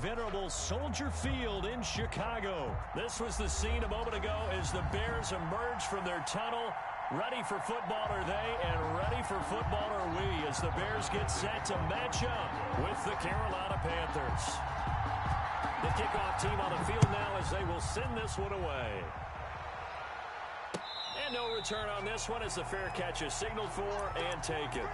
venerable Soldier Field in Chicago. This was the scene a moment ago as the Bears emerged from their tunnel. Ready for football are they, and ready for football are we as the Bears get set to match up with the Carolina Panthers. The kickoff team on the field now as they will send this one away. And no return on this one as the fair catch is signaled for and taken.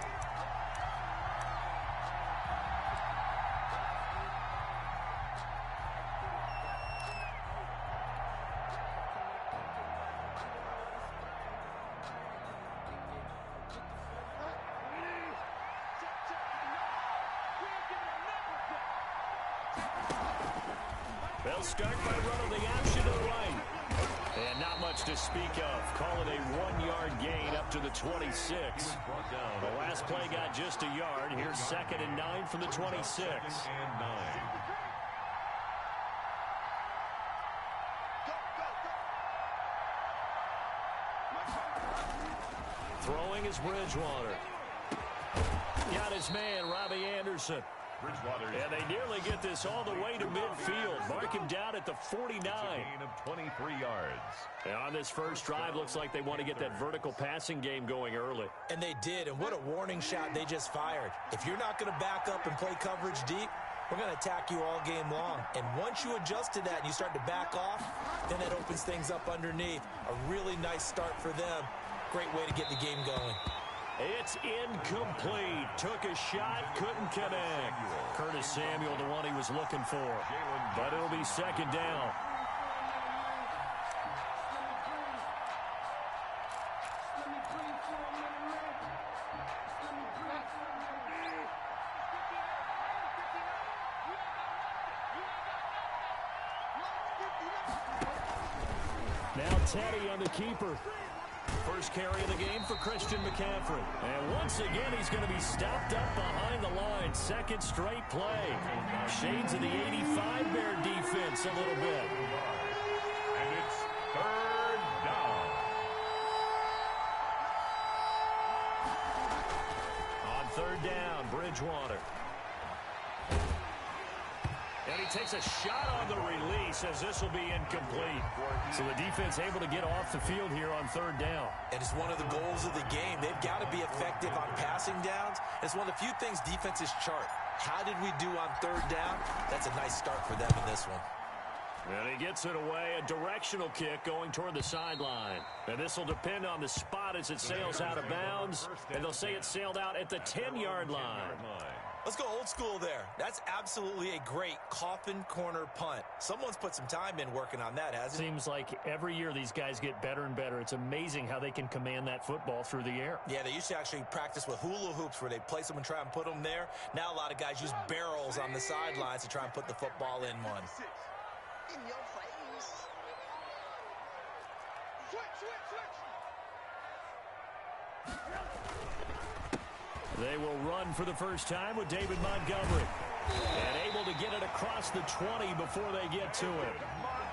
They'll start by running the option to the right. And not much to speak of. Call it a 1-yard gain up to the 26. The last play got just a yard. Here's 2nd and 9 from the 26. Throwing is Bridgewater. Got his man, Robbie Anderson. And they nearly get this all the way to midfield. Mark him down at the 49. Gain of 23 yards. And on this first drive, looks like they want to get that vertical passing game going early. And they did, and what a warning shot they just fired. If you're not going to back up and play coverage deep, we're going to attack you all game long. And once you adjust to that and you start to back off, then that opens things up underneath. A really nice start for them. Great way to get the game going. It's incomplete. Took a shot, couldn't connect. Curtis Samuel, the one he was looking for. But it'll be 2nd down. Now Teddy on the keeper. First carry of the game for Christian McCaffrey. And once again, he's going to be stopped up behind the line. 2nd straight play. Shades of the 85 Bear defense a little bit. And it's 3rd down. On 3rd down, Bridgewater. And he takes a shot on the release as this will be incomplete. So the defense able to get off the field here on 3rd down. And it's one of the goals of the game. They've got to be effective on passing downs. It's one of the few things defenses chart. How did we do on 3rd down? That's a nice start for them in this one. And he gets it away, a directional kick going toward the sideline. And this will depend on the spot as it sails out of bounds. And they'll say it sailed out at the 10-yard line. Let's go old school there. That's absolutely a great coffin corner punt. Someone's put some time in working on that, hasn't it? Seems like every year these guys get better and better. It's amazing how they can command that football through the air. Yeah, they used to actually practice with hula hoops where they place them and try and put them there. Now a lot of guys use barrels on the sidelines to try and put the football in one. In your face. Switch. They will run for the first time with David Montgomery. And able to get it across the 20 before they get to it.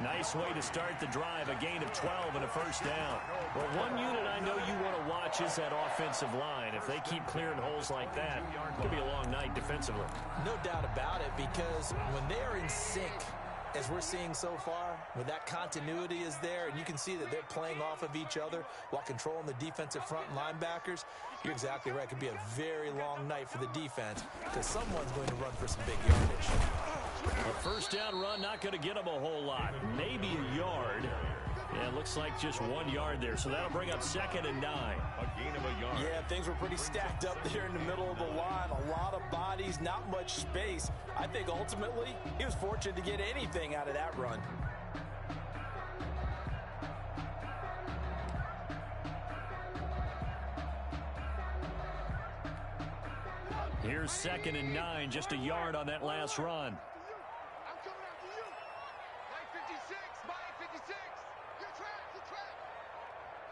Nice way to start the drive, a gain of 12 and a 1st down. Well, one unit I know you want to watch is that offensive line. If they keep clearing holes like that, it could be a long night defensively. No doubt about it, because when they are in sync, as we're seeing so far, when that continuity is there, and you can see that they're playing off of each other while controlling the defensive front linebackers, you're exactly right. It could be a very long night for the defense because someone's going to run for some big yardage. A 1st down run, not going to get them a whole lot. Maybe a yard. Yeah, it looks like just 1 yard there, so that'll bring up 2nd and 9. A gain of a yard. Yeah, things were pretty stacked up there in the middle of the line. A lot of bodies, not much space. I think ultimately he was fortunate to get anything out of that run. Here's 2nd and 9, just a yard on that last run. I'm coming after you. Mike 56, Mike 56. Your track.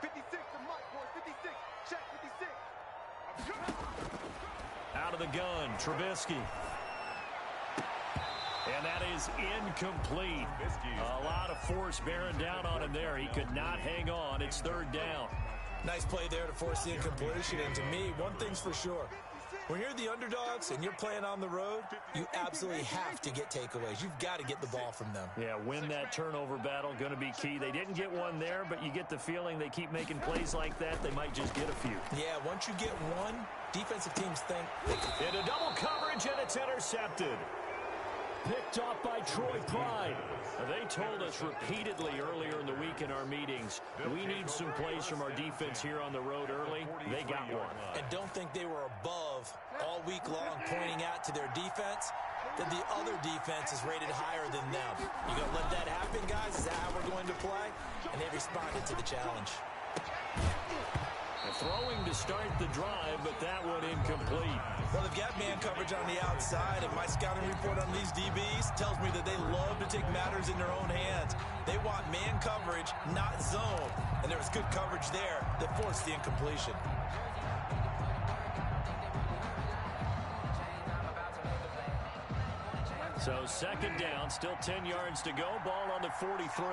56 to Mike, boys. 56. Check 56. Out of the gun, Trubisky. And that is incomplete. A lot of force bearing down on him there. He could not hang on. It's 3rd down. Nice play there to force the incompletion. And to me, one thing's for sure. When you're the underdogs and you're playing on the road, you absolutely have to get takeaways. You've got to get the ball from them. Yeah, win that turnover battle, going to be key. They didn't get one there, but you get the feeling they keep making plays like that, they might just get a few. Yeah, once you get one, defensive teams think they can. Into double coverage, and it's intercepted. Picked off by Troy Pride. They told us repeatedly earlier in the week in our meetings, we need some plays from our defense here on the road early. They got one. And don't think they were above all week long pointing out to their defense that the other defense is rated higher than them. You going to let that happen, guys? Is that how we're going to play? And they responded to the challenge. Throwing to start the drive, but that one incomplete. Well, they've got man coverage on the outside, and my scouting report on these DBs tells me that they love to take matters in their own hands. They want man coverage, not zone. And there was good coverage there that forced the incompletion. So second down, still 10 yards to go. Ball on the 43.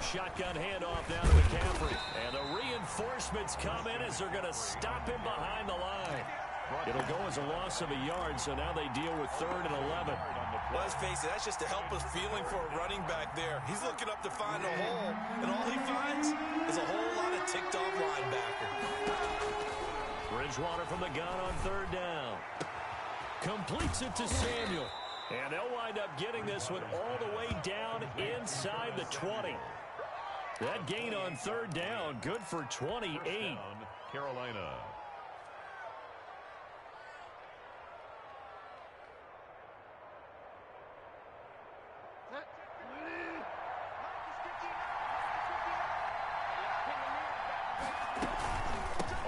Shotgun handoff down to McCaffrey. And the reinforcements come in as they're going to stop him behind the line. It'll go as a loss of a yard, so now they deal with 3rd and 11. Well, let's face it, that's just a helpless feeling for a running back there. He's looking up to find a hole, and all he finds is a whole lot of ticked-off linebacker. Bridgewater from the gun on 3rd down. Completes it to Samuel. And they'll wind up getting this one all the way down inside the 20. That gain on 3rd down, good for 28. Carolina.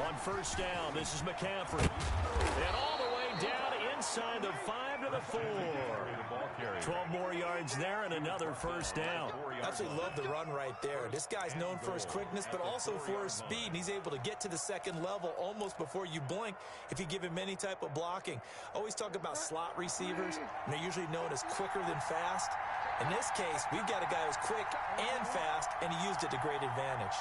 On 1st down, this is McCaffrey. And all the way down inside the 5 to the 4. 12 more yards there and another 1st down. Absolutely love the run right there. This guy's known for his quickness, but also for his speed. And he's able to get to the 2nd level almost before you blink if you give him any type of blocking. Always talk about slot receivers, and they're usually known as quicker than fast. In this case, we've got a guy who's quick and fast, and he used it to great advantage.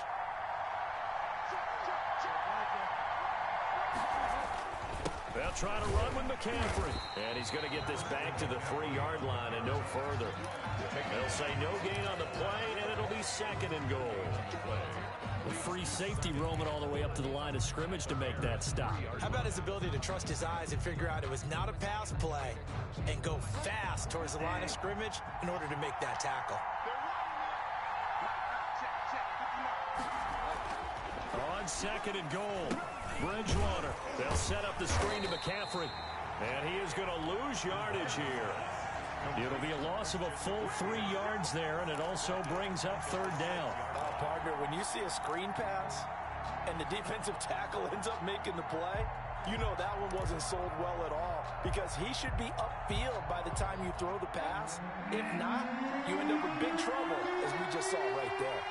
They'll try to run with McCaffrey. And he's going to get this back to the 3-yard line and no further. They'll say no gain on the play, and it'll be 2nd and goal. A free safety roaming all the way up to the line of scrimmage to make that stop. How about his ability to trust his eyes and figure out it was not a pass play and go fast towards the line of scrimmage in order to make that tackle? On 2nd and goal, Bridgewater. They'll set up the screen to McCaffrey. And he is going to lose yardage here. It'll be a loss of a full 3 yards there, and it also brings up 3rd down. Partner, when you see a screen pass and the defensive tackle ends up making the play, you know that one wasn't sold well at all, because he should be upfield by the time you throw the pass. If not, you end up with big trouble, as we just saw right there.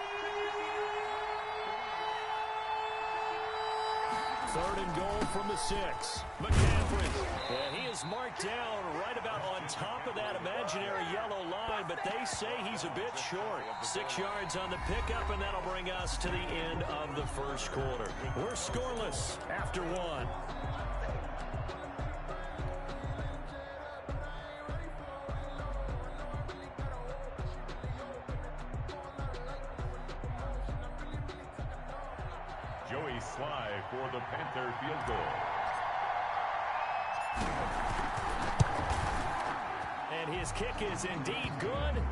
3rd and goal from the 6. McCaffrey. And he is marked down right about on top of that imaginary yellow line, but they say he's a bit short. 6 yards on the pickup, and that'll bring us to the end of the 1st quarter. We're scoreless after 1. Joey Sly for the Panther field goal. And his kick is indeed good.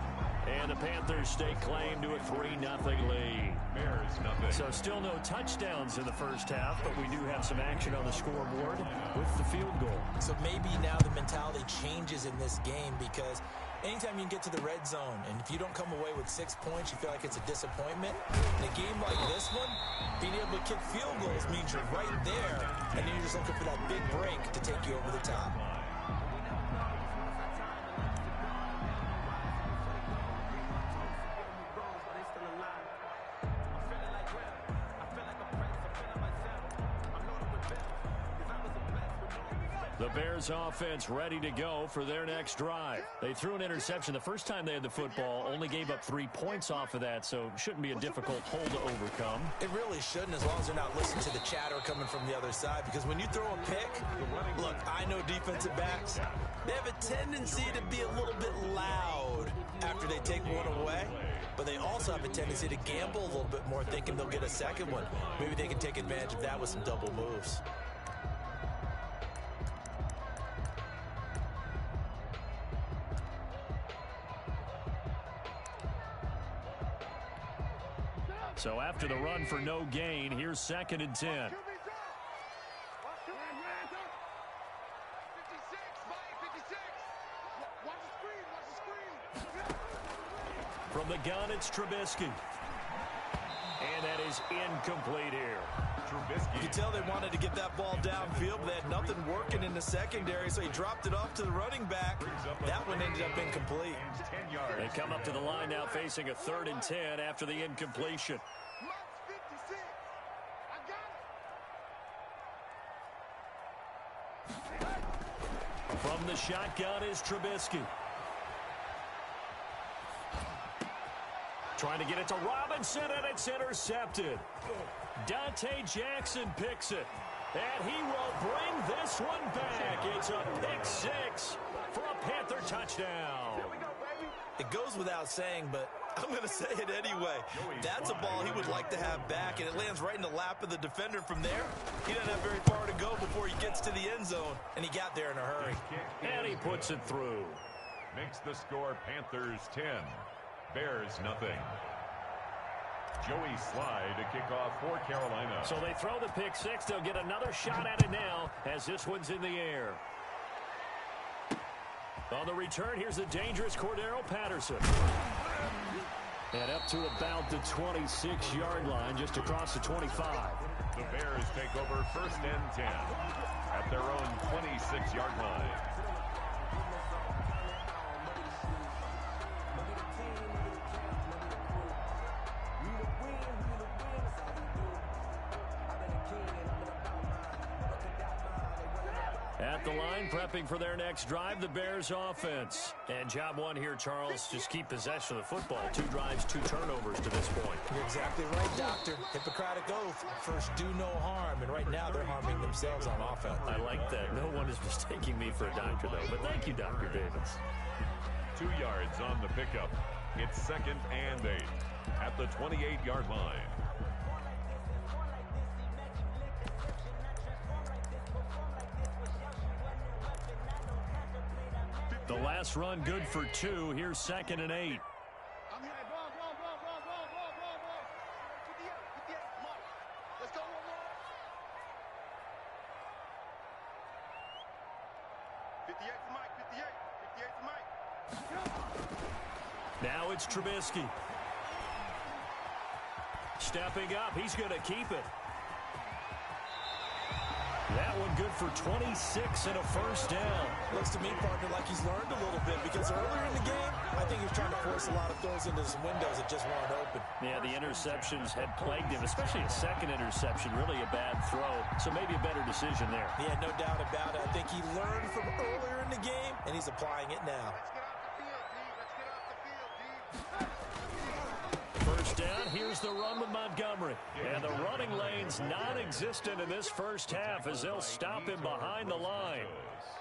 And the Panthers stake claim to a 3-0 lead. Bears nothing. So still no touchdowns in the 1st half, but we do have some action on the scoreboard with the field goal. So maybe now the mentality changes in this game, because anytime you can get to the red zone, and if you don't come away with 6 points, you feel like it's a disappointment. In a game like this one, being able to kick field goals means you're right there, and then you're just looking for that big break to take you over the top. The Bears offense ready to go for their next drive. They threw an interception the first time they had the football, only gave up 3 points off of that, so shouldn't be a difficult hole to overcome. It really shouldn't, as long as they're not listening to the chatter coming from the other side, because when you throw a pick, look, I know defensive backs, they have a tendency to be a little bit loud after they take one away, but they also have a tendency to gamble a little bit more, thinking they'll get a second one. Maybe they can take advantage of that with some double moves. So after the run for no gain, here's 2nd and 10. From the gun, it's Trubisky. And that is incomplete here. You can tell they wanted to get that ball downfield, but they had nothing working in the secondary, so he dropped it off to the running back. That one ended up incomplete. They come up to the line now facing a 3rd and 10 after the incompletion. From the shotgun is Trubisky. Trying to get it to Robinson, and it's intercepted. Dante Jackson picks it, and he will bring this one back. It's a pick 6 for a Panther touchdown. It goes without saying, but I'm going to say it anyway. That's a ball he would like to have back, and it lands right in the lap of the defender from there. He doesn't have very far to go before he gets to the end zone, and he got there in a hurry. And he puts it through. Makes the score Panthers 10, Bears nothing. Joey Slye to kick off for Carolina. So they throw the pick 6. They'll get another shot at it now as this one's in the air. On the return, here's the dangerous Cordero Patterson. And up to about the 26-yard line, just across the 25. The Bears take over 1st and 10 at their own 26-yard line. At the line, prepping for their next drive, the Bears offense. And job one here, Charles, just keep possession of the football. 2 drives, 2 turnovers to this point. You're exactly right, Doctor. Hippocratic oath. First, do no harm. And right now, they're harming themselves on offense. I like that. No one is mistaking me for a doctor, though. But thank you, Dr. Davis. 2 yards on the pickup. It's 2nd and 8 at the 28-yard line. The last run good for 2. Here's 2nd and 8. Let's go, Now it's Trubisky. Stepping up, he's going to keep it. That one good for 26 and a 1st down. Looks to me, partner, like he's learned a little bit, because earlier in the game, I think he was trying to force a lot of throws into some windows that just weren't open. Yeah, the interceptions had plagued him, especially a 2nd interception, really a bad throw. So maybe a better decision there. Yeah, no doubt about it. I think he learned from earlier in the game, and he's applying it now. First down, here's the run with Montgomery. And the running lane's non-existent in this first half as they'll stop him behind the line.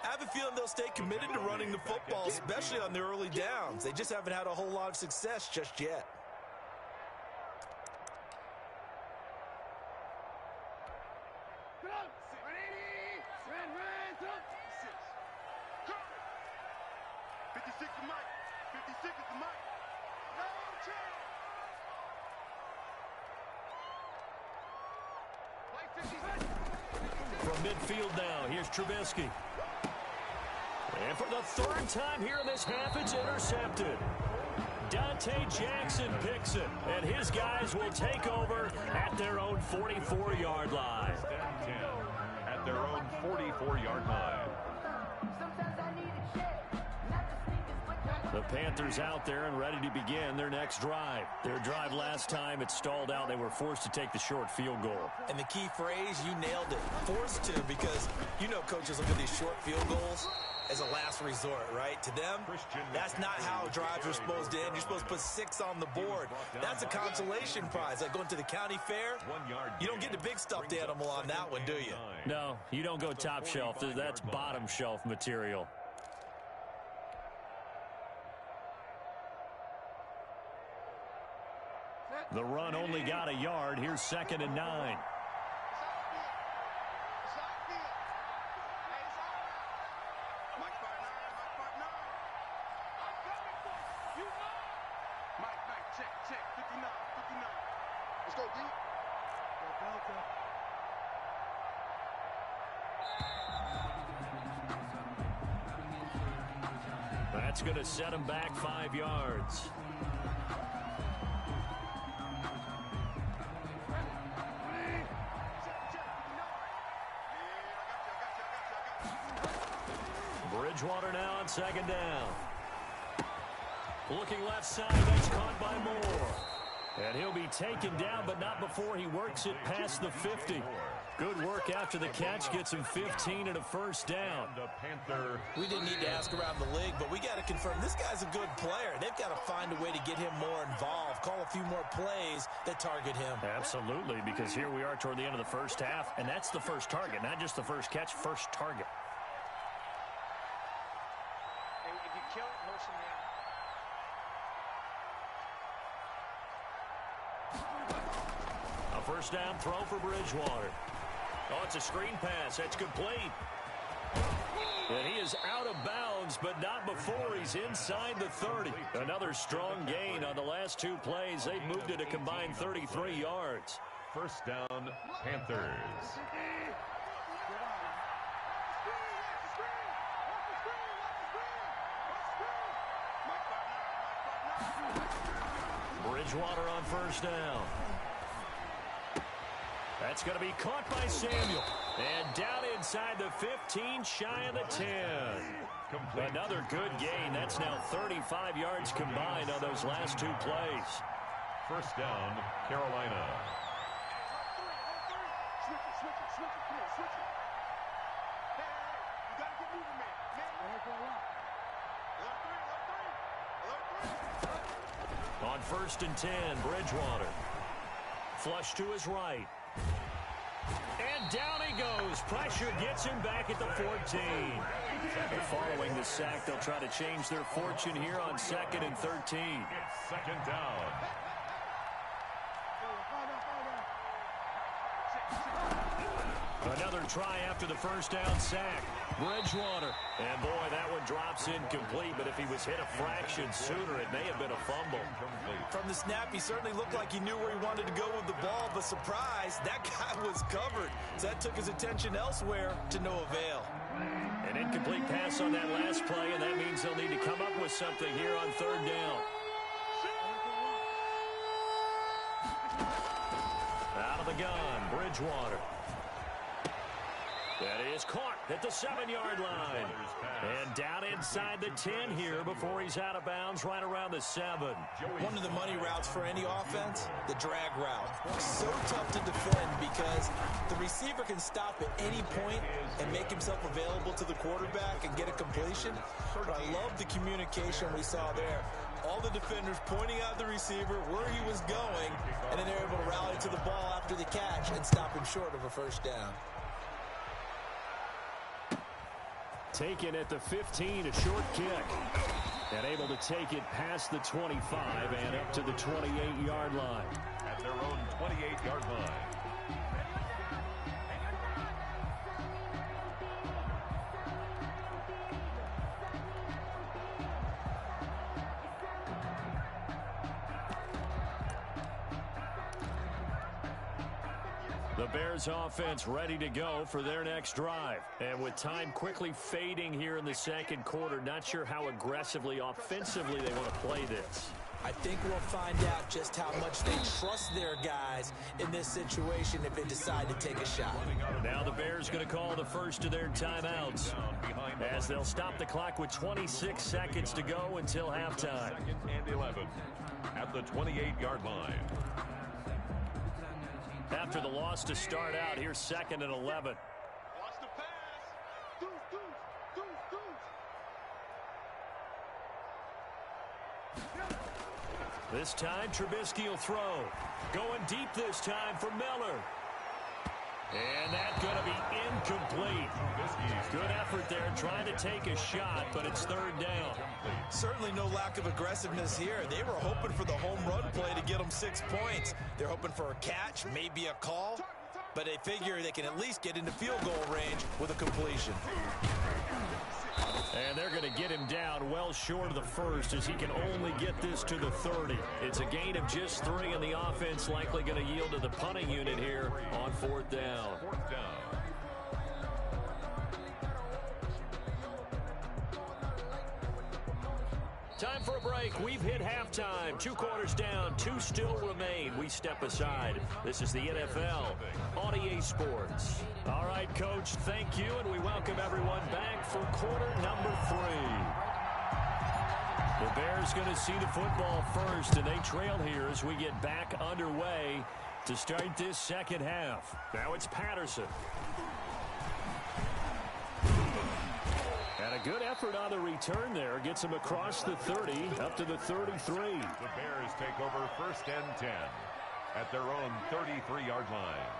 I have a feeling they'll stay committed to running the football, especially on the early downs. They just haven't had a whole lot of success just yet. From midfield now, here's Trubisky. And for the 3rd time here in this half, it's intercepted. Dante Jackson picks it, and his guys will take over at their own 44-yard line. At their own 44-yard line. The Panthers out there and ready to begin their next drive. Their drive last time, it stalled out. They were forced to take the short field goal. And the key phrase, you nailed it. Forced to, because you know coaches look at these short field goals as a last resort, right? To them, that's not how drives are supposed to end. You're supposed to put 6 on the board. That's a consolation prize. Like going to the county fair, you don't get the big stuffed animal on that one, do you? No, you don't go top shelf. That's bottom shelf material. The run only got a yard. Here's 2nd and 9. That's going to set him back 5 yards. Bridgewater now on 2nd down. Looking left side, that's caught by Moore. And he'll be taken down, but not before he works it past the 50. Good work after the catch, gets him 15 and a first down. We didn't need to ask around the league, but we got to confirm this guy's a good player. They've got to find a way to get him more involved, call a few more plays that target him. Absolutely, because here we are toward the end of the first half, and that's the first target, not just the first catch, first target. If you kill it, motion A first down throw for Bridgewater. Oh, it's a screen pass. That's complete. And he is out of bounds, but not before he's inside the 30. Another strong gain on the last 2 plays. They've moved it a combined 33 yards. First down, Panthers. Bridgewater on first down. That's going to be caught by Samuel. And down inside the 15, shy of the 10. Another good gain. That's now 35 yards combined on those last 2 plays. First down, Carolina. On 1st and 10, Bridgewater. Flush to his right. And down he goes. Pressure gets him back at the 14. And following the sack, they'll try to change their fortune here on 2nd and 13. It's 2nd down. Another try after the first down sack. Bridgewater. And boy, that one drops incomplete, but if he was hit a fraction sooner, it may have been a fumble. From the snap, he certainly looked like he knew where he wanted to go with the ball, but surprise, that guy was covered. So that took his attention elsewhere to no avail. An incomplete pass on that last play, and that means they'll need to come up with something here on 3rd down. Out of the gun, Bridgewater. That is caught at the 7-yard line. And down inside the 10 here before he's out of bounds right around the 7. One of the money routes for any offense, the drag route. So tough to defend because the receiver can stop at any point and make himself available to the quarterback and get a completion. But I love the communication we saw there. All the defenders pointing out the receiver where he was going, and then they're able to rally to the ball after the catch and stop him short of a first down. Taken at the 15, a short kick. And able to take it past the 25 and up to the 28-yard line. At their own 28-yard line. The Bears offense ready to go for their next drive. And with time quickly fading here in the second quarter, not sure how aggressively, offensively they want to play this. I think we'll find out just how much they trust their guys in this situation if they decide to take a shot. Now the Bears going to call the first of their timeouts as they'll stop the clock with 26 seconds to go until halftime. 2nd and 11 at the 28-yard line. After the loss to start out, here's 2nd and 11. Watch the pass. Deuce, deuce, deuce, deuce. This time, Trubisky will throw. Going deep this time for Miller. And that's going to be incomplete. Good effort there, trying to take a shot, but it's 3rd down. Certainly no lack of aggressiveness here. They were hoping for the home run play to get them 6 points. They're hoping for a catch, maybe a call, but they figure they can at least get into field goal range with a completion. And they're going to get him down well short of the first as he can only get this to the 30. It's a gain of just 3, and the offense likely going to yield to the punting unit here on 4th down. 4th down. Time for a break. We've hit halftime. 2 quarters down. 2 still remain. We step aside. This is the NFL on EA Sports. All right, Coach, thank you, and we welcome everyone back for quarter number 3. The Bears going to see the football first, and they trail here as we get back underway to start this second half. Now it's Patterson. And a good effort on the return there. Gets him across the 30, up to the 33. The Bears take over 1st and 10 at their own 33-yard line.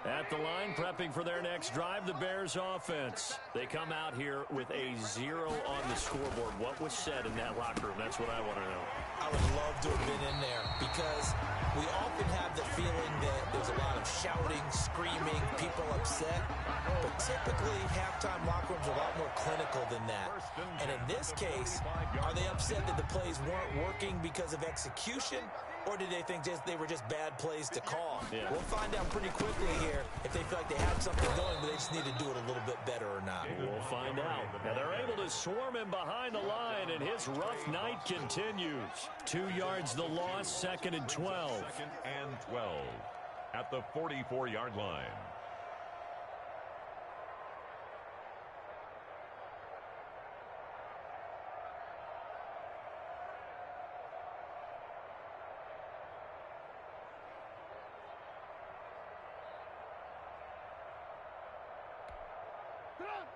At the line, prepping for their next drive, the Bears offense. They come out here with a 0 on the scoreboard. What was said in that locker room? That's what I want to know. I would love to have been in there because we often have the feeling that there's a lot of shouting, screaming, people upset. But typically, halftime locker rooms are a lot more clinical than that. And in this case, are they upset that the plays weren't working because of execution? Or did they think they were just bad plays to call? Yeah. We'll find out pretty quickly here if they feel like they have something going, but they just need to do it a little bit better or not. We'll find out. Now they're able to swarm him behind the line, and his rough night continues. 2 yards the loss, 2nd and 12. 2nd and 12 at the 44-yard line.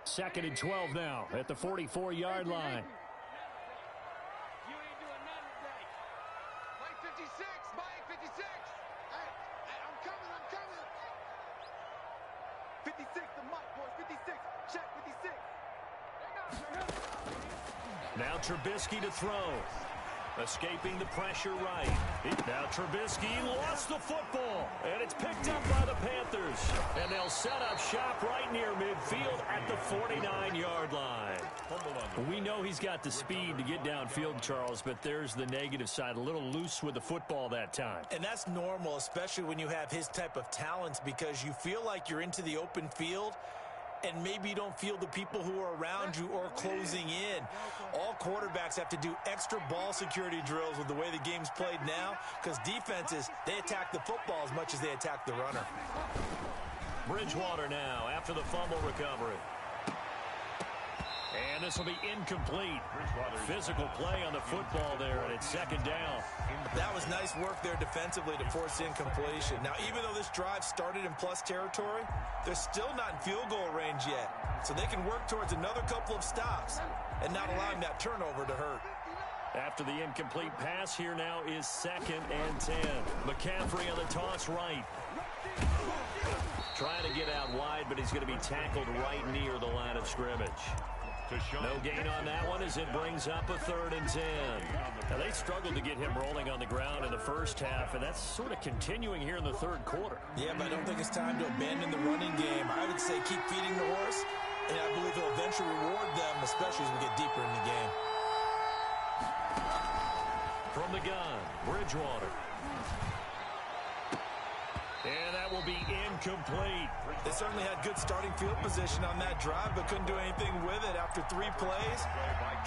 Second and 12 now at the 44-yard line. You ain't doing nothing today. Mike 56, Mike 56. Hey, I'm coming. 56 to Mike, boys, 56. Check 56. Now Trubisky to throw. Escaping the pressure right. Now Trubisky lost the football, and it's picked up by the Panthers. And they'll set up shop right near midfield at the 49-yard line. We know he's got the speed to get downfield, Charles, but there's the negative side. A little loose with the football that time. And that's normal, especially when you have his type of talents, because you feel like you're into the open field, and maybe you don't feel the people who are around you or closing in. All quarterbacks have to do extra ball security drills with the way the game's played now, because defenses, they attack the football as much as they attack the runner. Bridgewater now after the fumble recovery. And this will be incomplete. Physical play on the football there, and it's 2nd down. That was nice work there defensively to force incompletion. Now, even though this drive started in plus territory, they're still not in field goal range yet. So they can work towards another couple of stops and not allowing that turnover to hurt. After the incomplete pass, here now is 2nd and 10. McCaffrey on the toss right. Trying to get out wide, but he's going to be tackled right near the line of scrimmage. No gain on that one as it brings up a 3rd and 10. Now, they struggled to get him rolling on the ground in the first half, and that's sort of continuing here in the 3rd quarter. Yeah, but I don't think it's time to abandon the running game. I would say keep feeding the horse, and I believe he'll eventually reward them, especially as we get deeper in the game. From the gun, Bridgewater. And that will be incomplete. They certainly had good starting field position on that drive, but couldn't do anything with it after 3 plays.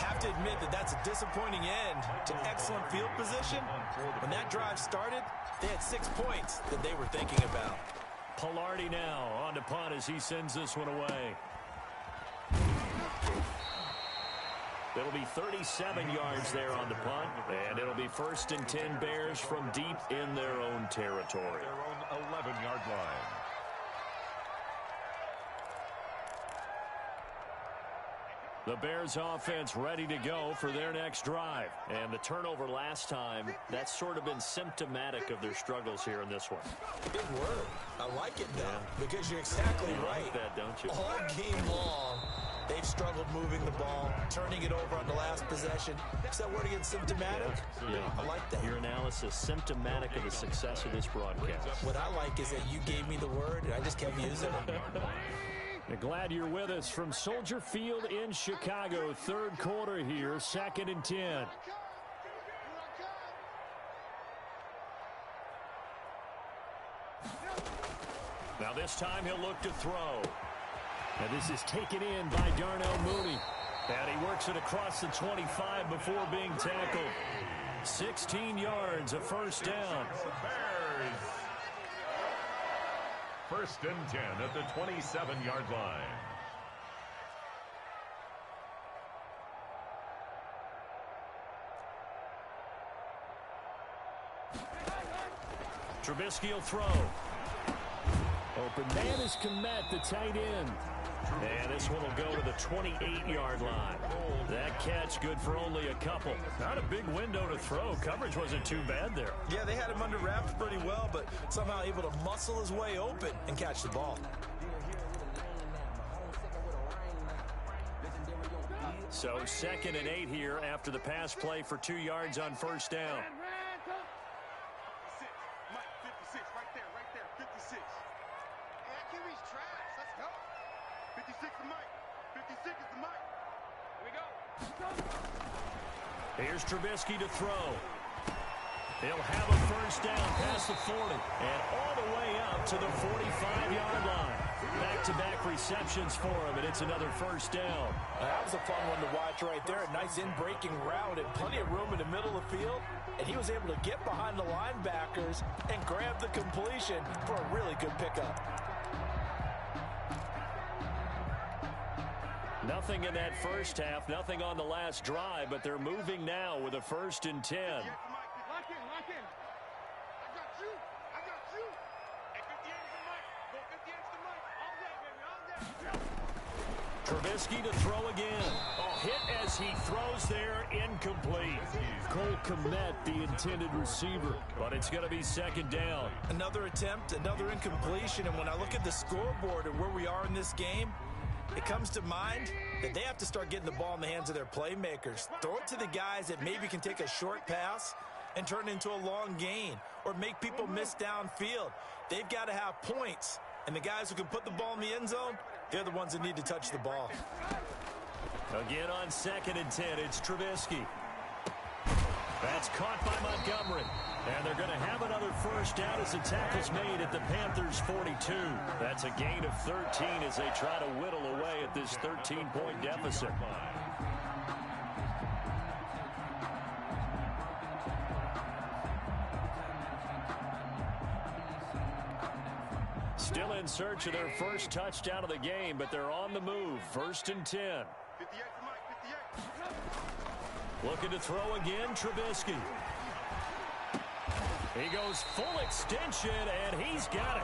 Have to admit that that's a disappointing end to excellent field position. When that drive started, they had 6 points that they were thinking about. Pilardi now on to punt as he sends this one away. It'll be 37 yards there on the punt, and it'll be 1st and 10 Bears from deep in their own territory. Their own 11-yard line. The Bears offense ready to go for their next drive. And the turnover last time, that's sort of been symptomatic of their struggles here in this one. Big word. I like it, though, because you're exactly right. Like that, don't you? All game long, they've struggled moving the ball, turning it over on the last possession. Is that word again, symptomatic? Yeah. I like that. Your analysis, symptomatic of the success of this broadcast. What I like is that you gave me the word, and I just kept using it. Glad you're with us from Soldier Field in Chicago. 3rd quarter here, 2nd and 10. Now this time he'll look to throw. And this is taken in by Darnell Mooney. And he works it across the 25 before being tackled. 16 yards, a 1st down. Bears. 1st and 10 at the 27-yard line. Trubisky will throw. Open man is Kmet, the tight end. And this one will go to the 28-yard line. That catch good for only a couple. Not a big window to throw. Coverage wasn't too bad there. Yeah, they had him under wraps pretty well, but somehow able to muscle his way open and catch the ball. So 2nd and 8 here after the pass play for 2 yards on 1st down. Here's Trubisky to throw. He'll have a 1st down past the 40 and all the way up to the 45-yard line. Back-to-back receptions for him, and it's another 1st down. That was a fun one to watch right there. A nice in-breaking route and plenty of room in the middle of the field. And he was able to get behind the linebackers and grab the completion for a really good pickup. Nothing in that 1st half, nothing on the last drive, but they're moving now with a 1st and 10. Lock in. I got you. Hey, 58 is the mic. Go 58 is the mic. All day, baby, all day. Trubisky to throw again. Hit as he throws there, incomplete. Cole Kmet, the intended receiver, but it's going to be 2nd down. Another attempt, another incompletion, and when I look at the scoreboard and where we are in this game, it comes to mind that they have to start getting the ball in the hands of their playmakers. Throw it to the guys that maybe can take a short pass and turn it into a long gain or make people miss downfield. They've got to have points, and the guys who can put the ball in the end zone, they're the ones that need to touch the ball. Again on 2nd and 10, it's Trubisky. That's caught by Montgomery. And they're going to have another 1st down as the tackle's made at the Panthers' 42. That's a gain of 13 as they try to whittle away at this 13-point deficit. Still in search of their first touchdown of the game, but they're on the move. 1st and 10. 58 to Mike, 58. Looking to throw again, Trubisky. He goes full extension, and he's got it.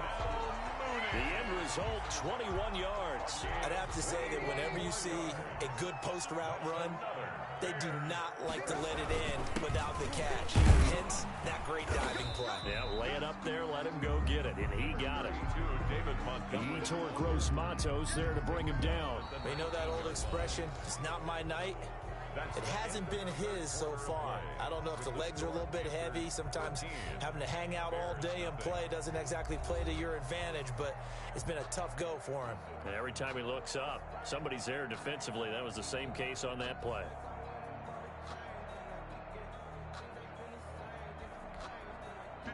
The end result, 21 yards. I'd have to say that whenever you see a good post route run, they do not like to let it in without the catch. Hence, that great diving play. Yeah, lay it up there, let him go get it, and he got it. He tore Gross Matos there to bring him down. You know that old expression, it's not my night? It hasn't been his so far. I don't know if the legs are a little bit heavy. Sometimes having to hang out all day and play doesn't exactly play to your advantage, but it's been a tough go for him. And every time he looks up, somebody's there defensively. That was the same case on that play.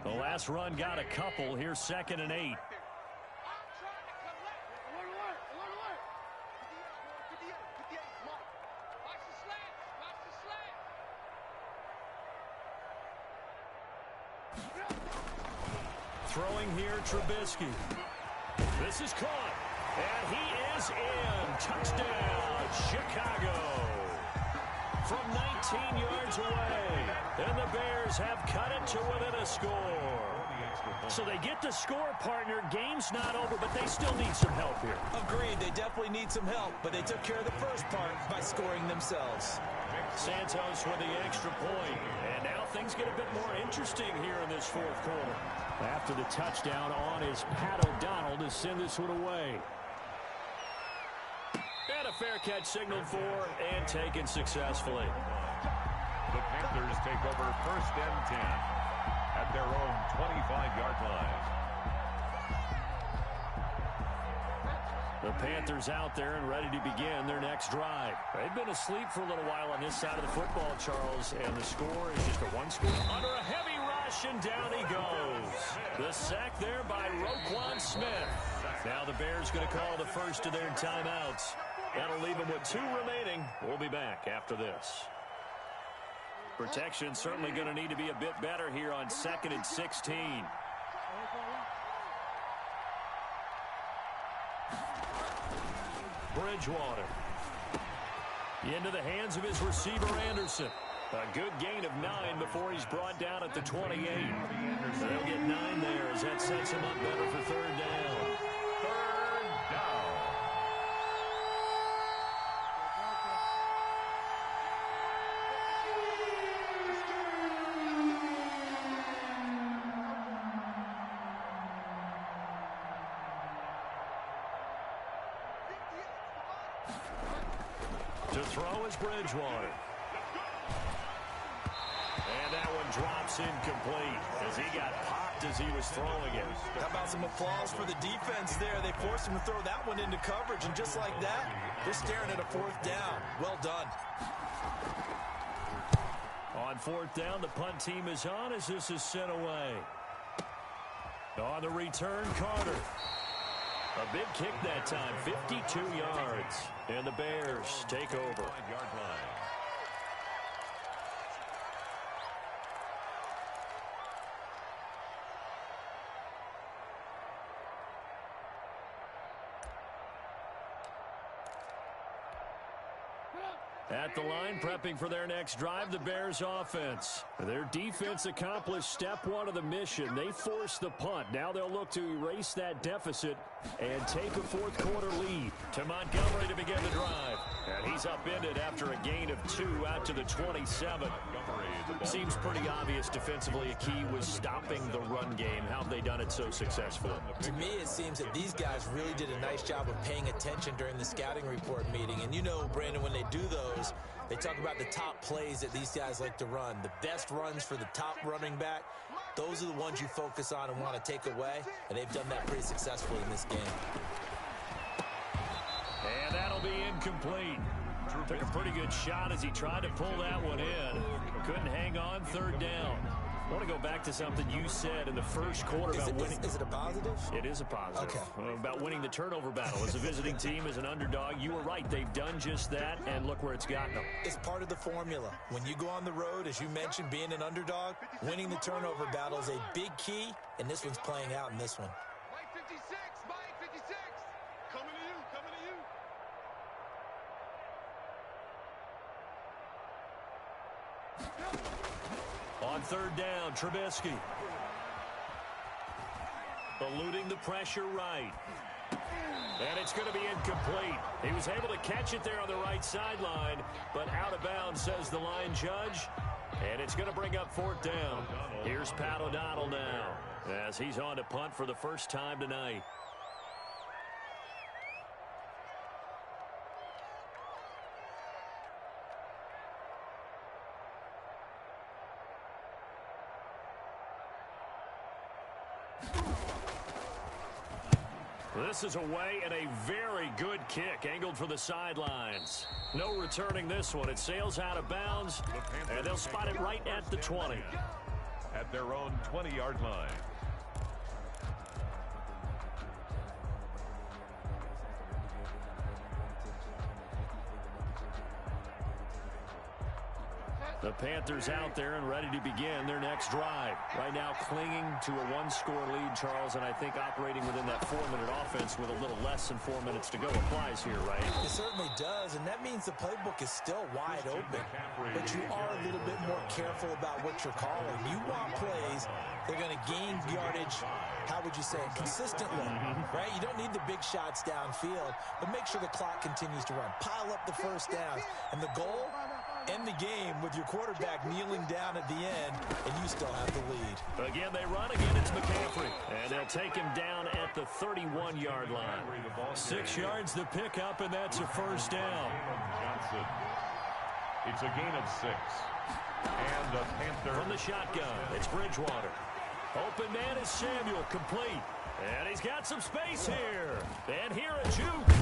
The last run got a couple. Here's 2nd and 8. Throwing here, Trubisky. This is caught, and he is in. Touchdown, Chicago. From 19 yards away, and the Bears have cut it to within a score. So they get the score, partner. Game's not over, but they still need some help here. Agreed, they definitely need some help, but they took care of the first part by scoring themselves. Santos with the extra point, and now things get a bit more interesting here in this 4th quarter. After the touchdown on is Pat O'Donnell to send this one away. And a fair catch signaled for and taken successfully. The Panthers take over 1st and 10 at their own 25-yard line. The Panthers out there and ready to begin their next drive. They've been asleep for a little while on this side of the football, Charles, and the score is just a one-score. Under a heavy rush, and down he goes. The sack there by Roquan Smith. Now the Bears going to call the first of their timeouts. That'll leave them with 2 remaining. We'll be back after this. Protection certainly going to need to be a bit better here on 2nd and 16. Bridgewater. Into the hands of his receiver, Anderson. A good gain of 9 before he's brought down at the 28. They'll get 9 there as that sets him up better for 3rd down. 3rd down. To throw is Bridgewater. And that one drops incomplete as he got popped as he was throwing it. How about some applause for the defense there? They forced him to throw that one into coverage, and just like that, they're staring at a 4th down. Well done. On 4th down, the punt team is on as this is sent away. On the return, Carter. A big kick that time, 52 yards. And the Bears take over. 5-yard line. At the line, prepping for their next drive, the Bears offense. Their defense accomplished step 1 of the mission. They forced the punt. Now they'll look to erase that deficit and take a 4th quarter lead. To Montgomery to begin the drive. And he's upended after a gain of 2 out to the 27. Seems pretty obvious defensively a key was stopping the run game. How have they done it so successfully? To me, it seems that these guys really did a nice job of paying attention during the scouting report meeting. And you know, Brandon, when they do those, they talk about the top plays that these guys like to run. The best runs for the top running back. Those are the ones you focus on and want to take away. And they've done that pretty successfully in this game. And that'll be incomplete. Took a pretty good shot as he tried to pull that one in. Couldn't hang on, 3rd down. I want to go back to something you said in the first quarter about winning. Is it a positive? It is a positive. Okay. About winning the turnover battle. As a visiting team, as an underdog, you were right. They've done just that, and look where it's gotten them. It's part of the formula. When you go on the road, as you mentioned, being an underdog, winning the turnover battle is a big key, and this one's playing out in this one. Mike 56, Mike 56. Coming to you, coming to you. On 3rd down, Trubisky. Eluding the pressure right. And it's going to be incomplete. He was able to catch it there on the right sideline, but out of bounds, says the line judge. And it's going to bring up 4th down. Here's Pat O'Donnell now, as he's on to punt for the first time tonight. This is away and a very good kick angled for the sidelines. No returning this one. It sails out of bounds, and they'll spot it right at the 20. at their own 20-yard line. The Panthers out there and ready to begin their next drive. Right now clinging to a one-score lead, Charles, and I think operating within that 4-minute offense with a little less than 4 minutes to go applies here, right? It certainly does, and that means the playbook is still wide open. But you are a little bit more careful about what you're calling. You want plays that are going to gain yardage, how would you say it, consistently, right? You don't need the big shots downfield, but make sure the clock continues to run. Pile up the first downs, and the goal, end the game with your quarterback kneeling down at the end, and you still have the lead. Again, they run. Again, it's McCaffrey. And they'll take him down at the 31-yard line. 6 yards the pickup, and that's a first down. Johnson. It's a gain of 6. And the Panther. From the shotgun, it's Bridgewater. Open man is Samuel, complete. And he's got some space here. And here a juke.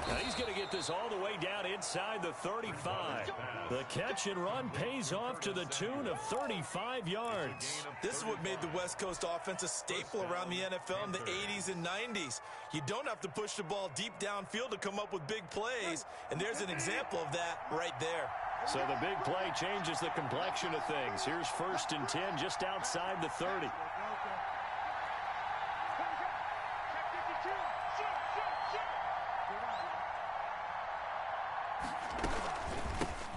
Now he's going to get this all the way down inside the 35. The catch and run pays off to the tune of 35 yards. This is what made the West Coast offense a staple around the NFL in the 80s and 90s. You don't have to push the ball deep downfield to come up with big plays, and there's an example of that right there. So the big play changes the complexion of things. Here's 1st and 10 just outside the 30.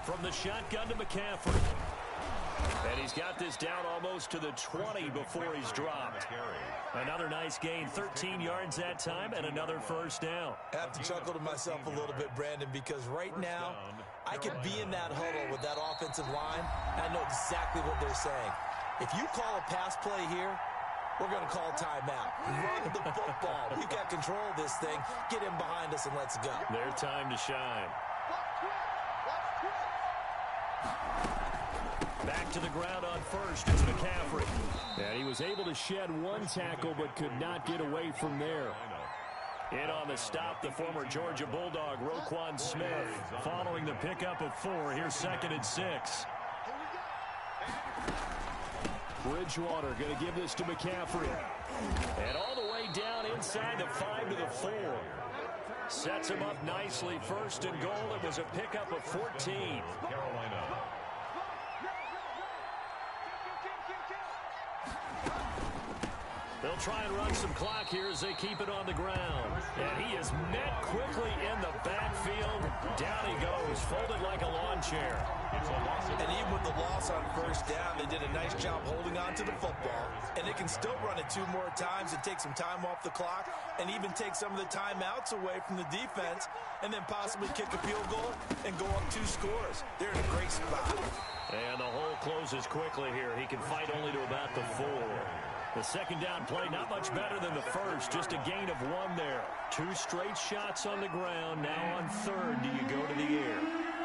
From the shotgun to McCaffrey. And he's got this down almost to the 20 before he's dropped. Another nice gain, 13 yards that time, and another first down. I have to chuckle to myself a little bit, Brandon, because right now, I could be in that huddle with that offensive line, and I know exactly what they're saying. If you call a pass play here, we're going to call timeout. Run the football. We've got control of this thing. Get him behind us and let's go. Their time to shine. Back to the ground on first. It's McCaffrey. And he was able to shed one tackle but could not get away from there. In on the stop, the former Georgia Bulldog, Roquan Smith, following the pickup of 4. Here's 2nd and 6. Bridgewater going to give this to McCaffrey. And all the way down inside the 5 to the 4. Sets him up nicely. 1st and goal. It was a pickup of 14. Carolina. They'll try and run some clock here as they keep it on the ground. And he is met quickly in the backfield. Down he goes, folded like a lawn chair. And even with the loss on 1st down, they did a nice job holding on to the football. And they can still run it 2 more times and take some time off the clock and even take some of the timeouts away from the defense and then possibly kick a field goal and go up 2 scores. They're in a great spot. And the hole closes quickly here. He can fight only to about the 4. The 2nd down play, not much better than the first. Just a gain of 1 there. 2 straight shots on the ground. Now on 3rd, do you go to the air?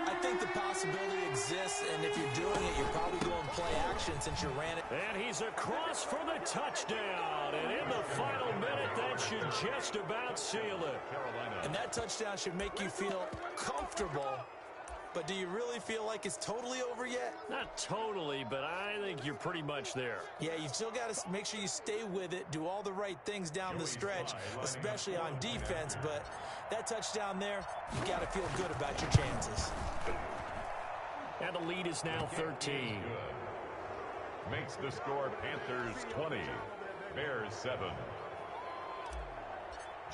I think the possibility exists, and if you're doing it, you're probably going play action since you ran it. And he's across for the touchdown. And in the final minute, that should just about seal it. And that touchdown should make you feel comfortable. But do you really feel like it's totally over yet? Not totally, but I think you're pretty much there. Yeah, you still got to make sure you stay with it, do all the right things down the stretch, especially on defense. But that touchdown there, you got to feel good about your chances. And the lead is now 13. Makes the score Panthers 20, Bears 7.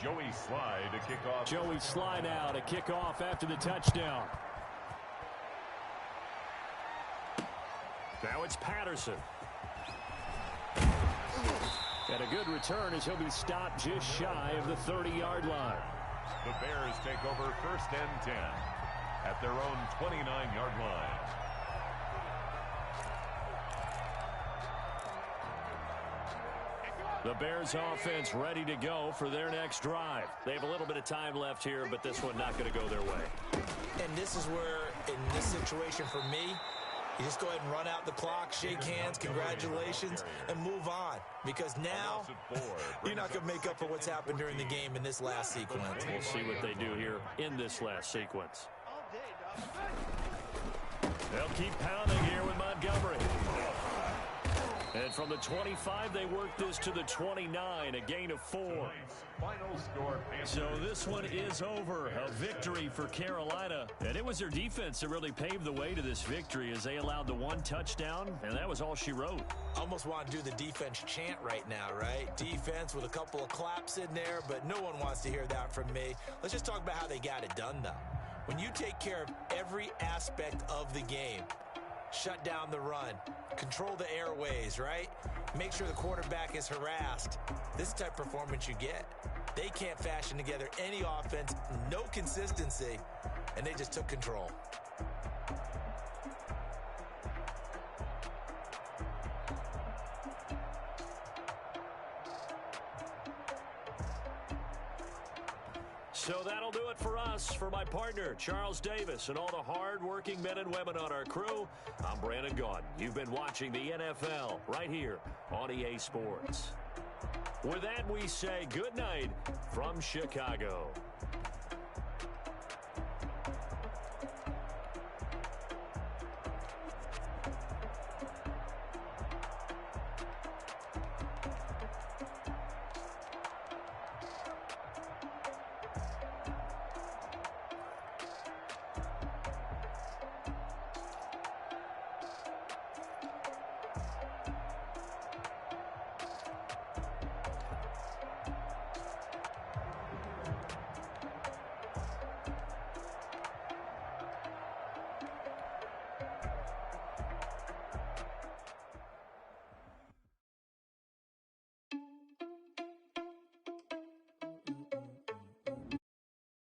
Joey Slye to kick off. Joey Slye now to kick off after the touchdown. Now it's Patterson. And a good return as he'll be stopped just shy of the 30-yard line. The Bears take over 1st and 10 at their own 29-yard line. The Bears offense ready to go for their next drive. They have a little bit of time left here, but this one not going to go their way. And this is where, in this situation for me, you just go ahead and run out the clock, shake hands, congratulations, and move on. Because now, you're not going to make up for what's happened during the game in this last sequence. We'll see what they do here in this last sequence. They'll keep pounding here with Montgomery. And from the 25, they work this to the 29, a gain of 4. Final score, Panthers. So this one is over. A victory for Carolina. And it was their defense that really paved the way to this victory as they allowed the 1 touchdown, and that was all she wrote. Almost want to do the defense chant right now, right? Defense with a couple of claps in there, but no one wants to hear that from me. Let's just talk about how they got it done, though. When you take care of every aspect of the game, shut down the run, control the airways, right? Make sure the quarterback is harassed. This type of performance you get. They can't fashion together any offense, no consistency, and they just took control. So that'll do it for us. For my partner, Charles Davis, and all the hard-working men and women on our crew, I'm Brandon Gaudin. You've been watching the NFL right here on EA Sports. With that, we say good night from Chicago.